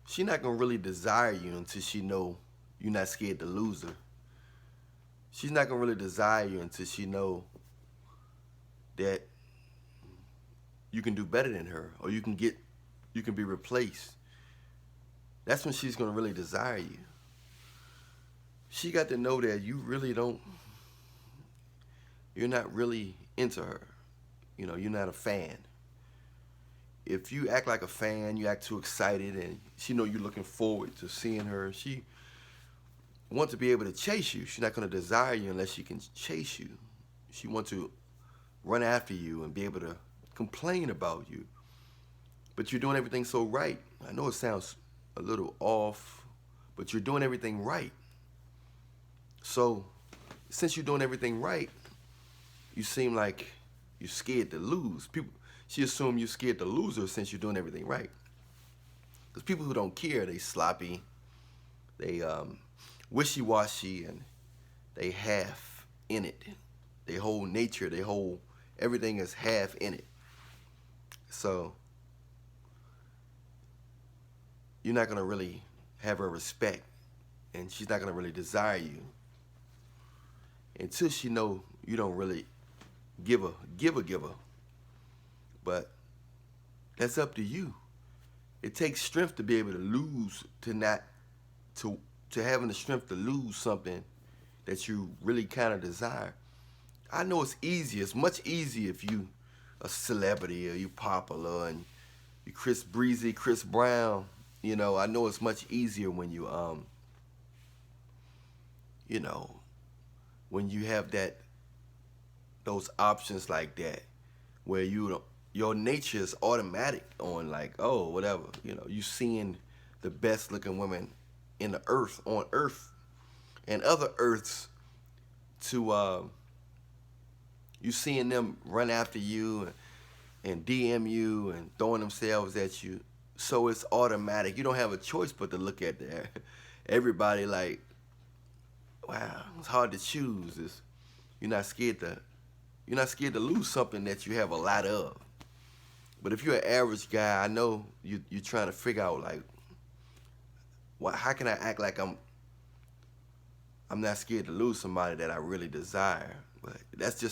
She not gonna really desire you until she know you're not scared to lose her. She's not gonna really desire you until she know that you can do better than her, or you can be replaced. That's when she's gonna really desire you. She got to know that you're not really into her. You're not a fan. If you act like a fan, you act too excited, and she know you're looking forward to seeing her. She wants to be able to chase you. She's not gonna desire you unless she can chase you. She wants to run after you and be able to complain about you. But you're doing everything so right. I know it sounds a little off, but you're doing everything right. So, since you're doing everything right, you seem like you're scared to lose. She assumes you're scared to lose her since you're doing everything right. Because people who don't care, they sloppy, they wishy-washy, and they half in it. They whole nature, they whole everything is half in it. So you're not gonna really have her respect, and she's not gonna really desire you until she know you don't really give her. But that's up to you. It takes strength to be able to lose, to having the strength to lose something that you really kind of desire. I know it's easier. It's much easier if you a celebrity or you popular and you Chris Breezy, Chris Brown. I know it's much easier when you know, when you have those options like that, where your nature is automatic on like, oh, whatever. You seeing the best looking women in the earth on Earth and other Earths to you seeing them run after you and DM you and throwing themselves at you. So it's automatic. You don't have a choice but to look at that. Everybody like, wow, it's hard to choose. You're not scared to you're not scared to lose something that you have a lot of. But if you're an average guy, I know you're trying to figure out like, how can I act like I'm not scared to lose somebody that I really desire. But that's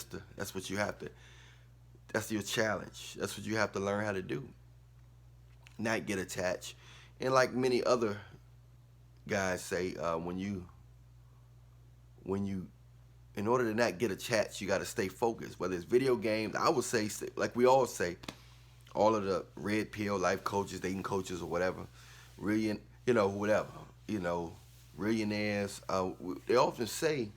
what you have to. That's your challenge. That's what you have to learn how to do. Not get attached. And like many other guys say, when you in order to not get attached, you got to stay focused. Whether it's video games, I would say, like we all say, all of the red pill life coaches, dating coaches, or whatever, really, whatever, millionaires. They often say,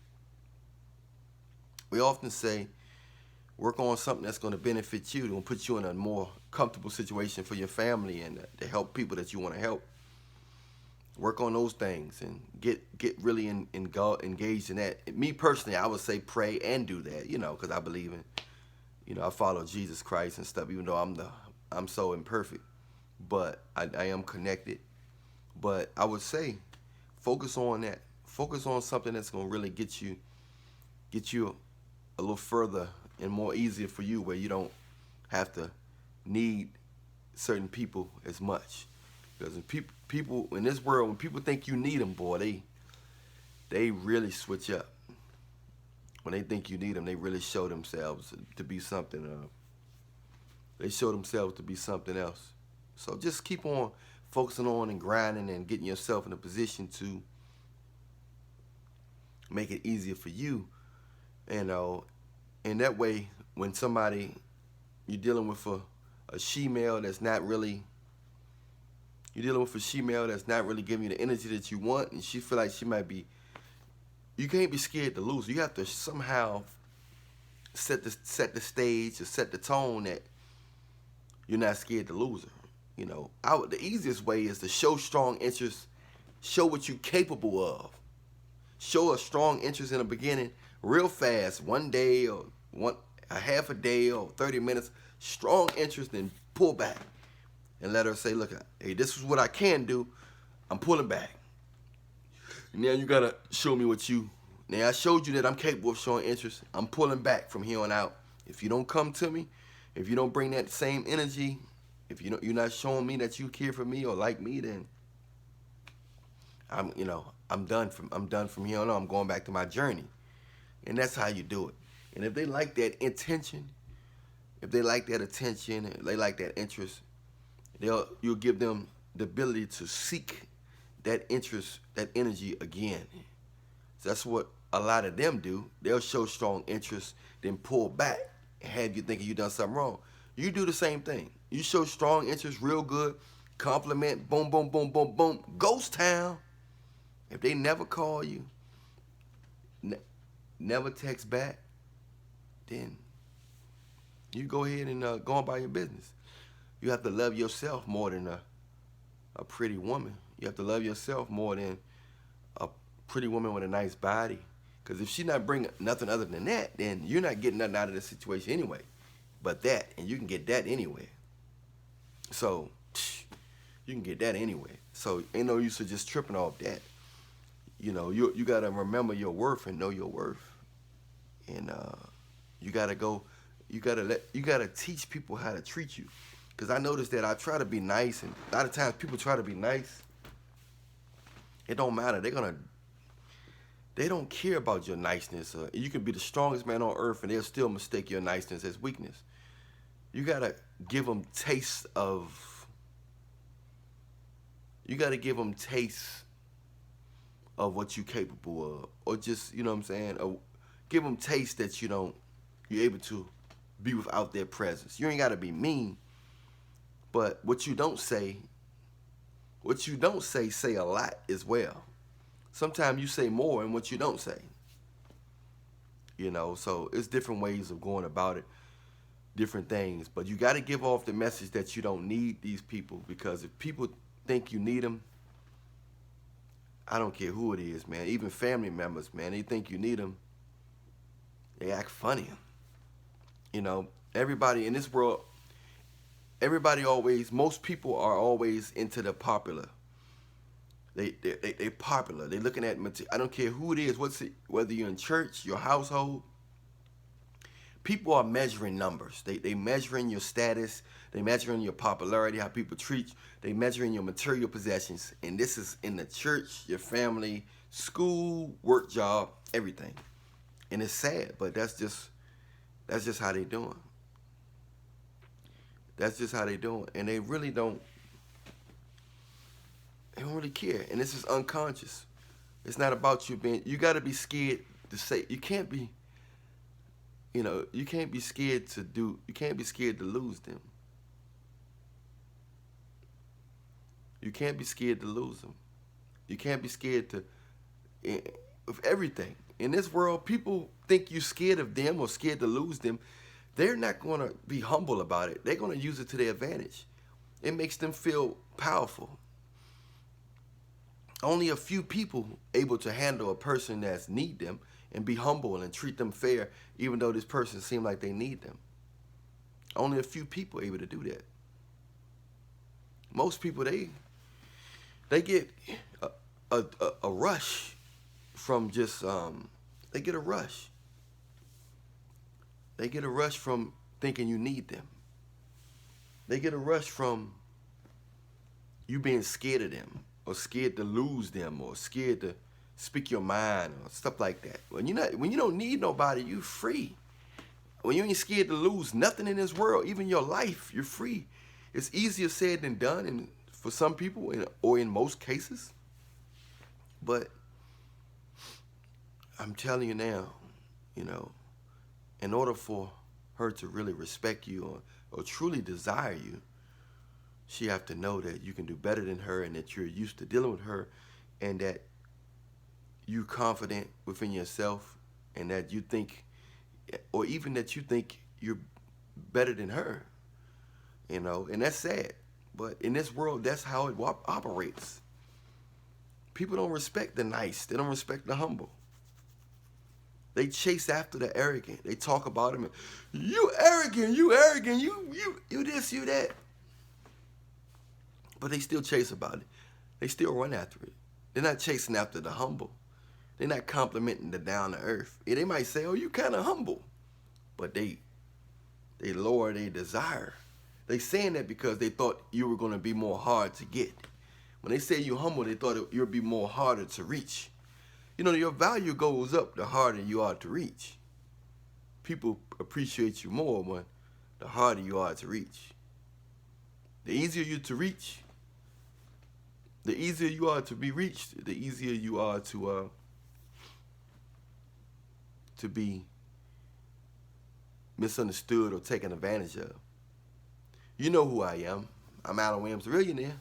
work on something that's going to benefit you, to put you in a more comfortable situation for your family and to help people that you want to help. Work on those things and get really engaged in that. Me personally, I would say pray and do that, because I believe in, I follow Jesus Christ and stuff, even though I'm so imperfect, but I am connected. But I would say, focus on that. Focus on something that's gonna really get you a little further and more easier for you, where you don't have to need certain people as much. Because when people in this world, when people think you need them, boy, they really switch up. When they think you need them, they really show themselves to be something. They show themselves to be something else. So just keep on focusing on and grinding and getting yourself in a position to make it easier for you. And that way, when somebody you're dealing with a she-male that's not really giving you the energy that you want, and she feel like she might be, you can't be scared to lose. You have to somehow set the stage or set the tone that you're not scared to lose her. The easiest way is to show strong interest, show what you're capable of. Show a strong interest in the beginning, real fast, one day or a half a day or 30 minutes, strong interest, and pull back. And let her say, look, hey, this is what I can do. I'm pulling back. Now you gotta show me now I showed you that I'm capable of showing interest. I'm pulling back from here on out. If you don't come to me, if you don't bring that same energy, if you're not showing me that you care for me or like me, then I'm done from here on. I'm going back to my journey, and that's how you do it. And if they like that intention, if they like that attention, and they like that interest, you'll give them the ability to seek that interest, that energy again. So that's what a lot of them do. They'll show strong interest, then pull back and have you thinking you done something wrong. You do the same thing. You show strong interest, real good, compliment, boom, boom, boom, boom, boom, ghost town. If they never call you, never text back, then you go ahead and go on by your business. You have to love yourself more than a pretty woman. You have to love yourself more than a pretty woman with a nice body. Because if she's not bringing nothing other than that, then you're not getting nothing out of the situation anyway. But that, and you can get that anyway. So, you can get that anyway. So, ain't no use of just tripping off that. You know, you got to remember your worth and know your worth. And you got to teach people how to treat you. Because I noticed that I try to be nice, and a lot of times people try to be nice. It don't matter. They don't care about your niceness. You can be the strongest man on earth, and they'll still mistake your niceness as weakness. You gotta give them taste of. You gotta give them taste of what you're capable of, or just, you know what I'm saying, or give them taste that you're able to be without their presence. You ain't gotta be mean, but what you don't say say a lot as well. Sometimes you say more in what you don't say. You know, so it's different ways of going about it, different things. But you got to give off the message that you don't need these people, because if people think you need them, I don't care who it is, man. Even family members, man, they think you need them. They act funny. You know, everybody in this world, most people are always into the popular. They popular. They looking at material. I don't care who it is. Whether you're in church, your household. People are measuring numbers. They measuring your status. They measuring your popularity, how people treat you. They measuring your material possessions. And this is in the church, your family, school, work, job, everything. And it's sad, but that's just how they doing. That's just how they doing. And they really don't. They don't really care, and this is unconscious. It's not about you being. You got to be scared to say. You can't be. You can't be scared to do. You can't be scared to lose them. You can't be scared to lose them. You can't be scared to. Of everything in this world, people think you're scared of them or scared to lose them. They're not going to be humble about it. They're going to use it to their advantage. It makes them feel powerful. Only a few people able to handle a person that's need them and be humble and treat them fair, even though this person seem like they need them. Only a few people able to do that. Most people, they get a rush from just they get a rush. They get a rush from thinking you need them. They get a rush from you being scared of them, or scared to lose them, or scared to speak your mind, or stuff like that. When you don't need nobody, you free. When you ain't scared to lose nothing in this world, even your life, you're free. It's easier said than done, and for some people, or in most cases. But I'm telling you now, in order for her to really respect you or truly desire you, she have to know that you can do better than her, and that you're used to dealing with her, and that you're confident within yourself, and that you think, or even that you think you're better than her, and that's sad. But in this world, that's how it operates. People don't respect the nice. They don't respect the humble. They chase after the arrogant. They talk about them. You arrogant, you this, you that. But they still chase about it. They still run after it. They're not chasing after the humble. They're not complimenting the down to earth. Yeah, they might say, "Oh, you kind of humble," but they lower their desire. They saying that because they thought you were going to be more hard to get. When they say you're humble, they thought you'll be more harder to reach. You know, your value goes up the harder you are to reach. People appreciate you more when the harder you are to reach. The easier you to reach, the easier you are to be reached, the easier you are to be misunderstood or taken advantage of. You know who I am. I'm Alan Williams, the Millionaire.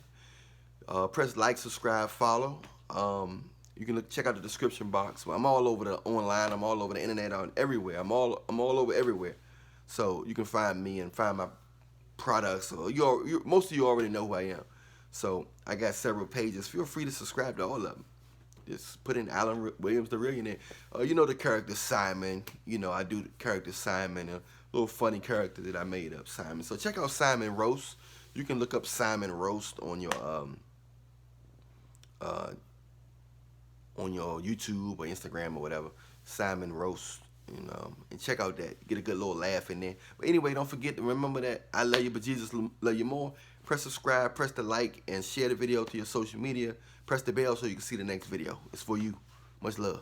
Press like, subscribe, follow. You can check out the description box. I'm all over the online. I'm all over the internet. I'm everywhere. I'm all over everywhere. So you can find me and find my products. Or most of you already know who I am. So I got several pages. Feel free to subscribe to all of them. Just put in Alan Williams, the Millionaire. You know the character Simon. You know I do the character Simon, a little funny character that I made up, Simon. So check out Simon Roast. You can look up Simon Roast on your YouTube or Instagram or whatever. Simon Roast. And check out that. Get a good little laugh in there. But anyway, don't forget to remember that I love you, but Jesus love you more. Press subscribe, press the like, and share the video to your social media. Press the bell so you can see the next video. It's for you. Much love.